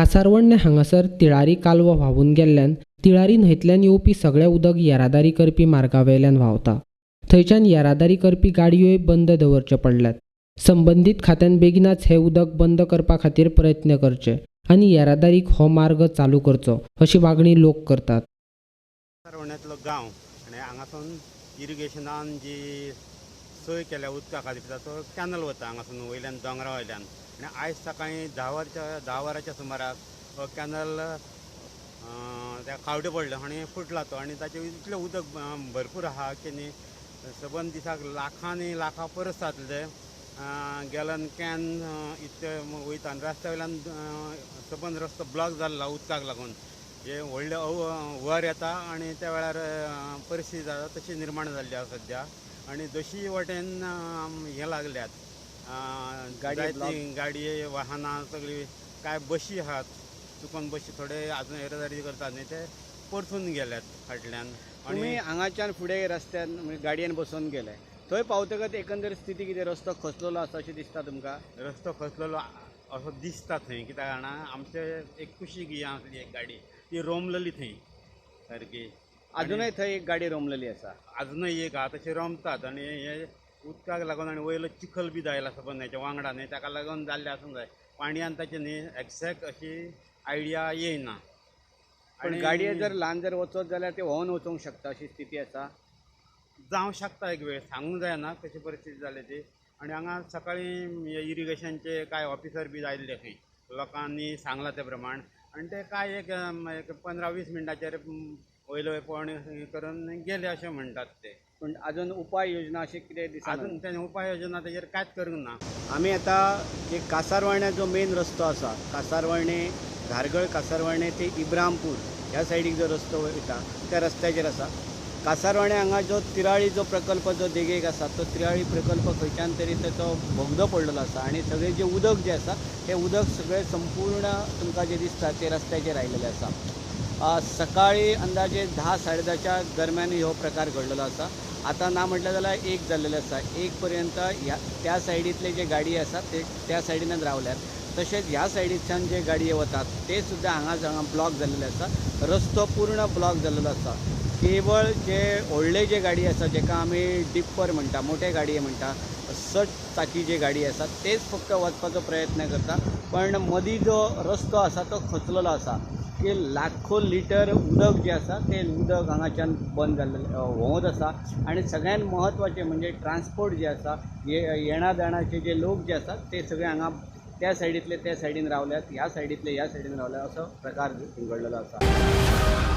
कासारवण्णे हांगासर तिळारी कालवो व्हांवून गेल्ल्यान तिळारी न्हंयतल्यान येवपी सगळें उदक येरादारी करपी मार्गावयल्यान व्हांवता। थंयच्यान येरादारी करपी गाडयोय बंद दवरच्यो पडल्यात। संबंधीत खात्यान बेगिनाच हे उदक बंद करपा खातीर प्रयत्न करचे आनी येरादारीक हो मार्ग चालू करचो अशी मागणी लोक करतात। कासारवण्ण्यांतलो गांव आनी हांगासून इरिगेशनान जी सोय केल्या उदका खातीर तो कॅनल वता हांगासून वयल्यान दोंगरा वयल्यान आनी आयज सकाळीं 10 वरांच्या सुमाराक हो कॅनल त्या खावडे पडलो आनी फुटला तो आनी ताचें इतलें उदक भरपूर आहा की न्ही सबंद दिसाक लाखांनी लाखां परस जातले गॅलन कॅन इतले वयता आनी रस्त्या वयल्यान सबंद रस्तो ब्लॉक जाल्लो उदकाक लागून जे व्हडले हुंवार येता आनी त्या वेळार परिस्थिती जाता तशी निर्माण जाल्ली आसा सद्या। आनी जशी वटेन हे लागल्यात गाडी वाहनां सगळी काय बशी आहात चुकून बशी थोडे आजून येरादारी करतात न्ही ते परतून गेल्यात फाटल्यान। आनी हांगाच्यान फुडें रस्त्यान गाडयेन बसून गेले थंय पावतकच एकंदर स्थिती कितें रस्तो खचलेलो आसा अशें दिसता तुमकां? रस्तो खचलेलो असो दिसता थंय कित्याक जाणा आमचे एक कुशीक ही आसली एक गाडी ती रोमलेली थंय सारकी। अजूनय थंय एक गाडी रोमलेली आसा? अजूनय एक आहा तशी रोमतात आनी हे उदकाक लागून आनी वयलो चिखल बी जायला सबंद हेच्या वांगडा न्ही ताका लागून जाल्लें आसूंक जाय। पाणयान ताची न्ही एक्झॅक्ट अशी आयडिया येयना। आनी गाडये जर ल्हान जर वचत जाल्यार ते व्होंवन वचूंक शकता अशी स्थिती आसा? जावं शकता एक वेळ सांगूंक जायना कशी परिस्थिती जाली ती। आनी हांगा सकाळीं इरिगेशनचे कांय ऑफिसर बी आयिल्ले थंय लोकांनी सांगलां ते प्रमाण आनी ते काय एक 15-20 मिनटाचेर वयलो पळोवणी करून गेले अशें म्हणटात ते। पूण अजून उपाय योजना अशी कितें दिसना? अजून ते उपाय योजना ताचेर कांयच करूंक ना। आमी आतां जे कासारवण्ण्या जो मेन रस्तो आसा कासारवण्णे धारगळ कासारवण्णे ते इब्रामपूर ह्या सायडीक जो रस्तो वयता त्या रस्त्याचेर आसा। कासारवण्णे हांगा जो तिराळी जो प्रकल्प जो देगेक आसा तो तिराळी प्रकल्प खंयच्यान तरी ताचो बोगदो पडलेलो आसा आनी सगळें जे उदक जें आसा तें उदक सगळें संपूर्ण तुमकां जें दिसता ते रस्त्याचेर आयिल्लें आसा। सकाळी अंदाजे 10-10:30च्या दरम्यान हो प्रकार घडलेलो आसा। आतां ना म्हटलें जाल्यार 1 जाल्लेलें आसा। 1 पर्यंत त्या सायडींतले जे गाडये आसा ते त्या सायडीनच रावल्यात तशेंच ह्या सायडीच्यान जे गाडये वतात ते सुद्दां हांगा ब्लॉक जाल्लेले आसा। रस्तो पूर्ण ब्लॉक जाल्लेलो आसा। केवळ जे व्हडले जे गाडी आसा जेका आमी डिप्पर म्हणटा मोठे गाडये म्हणटा 60 चाकी जे गाडी आसा तेच फक्त वचपाचो प्रयत्न करता पण मदीं जो रस्तो आसा तो खचलेलो आसा की लाखो लिटर उदक जे आसा ते उदक हांगाच्यान बंद जाल्लें व्होंवत आसा। आनी सगळ्यात म्हत्वाचें म्हणजे ट्रान्सपोर्ट जे आसा येणा जाणाचे जे लोक जे आसात ते सगळे हांगा त्या सायडींतले त्या सायडीन रावल्यात ह्या सायडींतले ह्या सायडीन रावल्यात असो प्रकार घडलेलो आसा।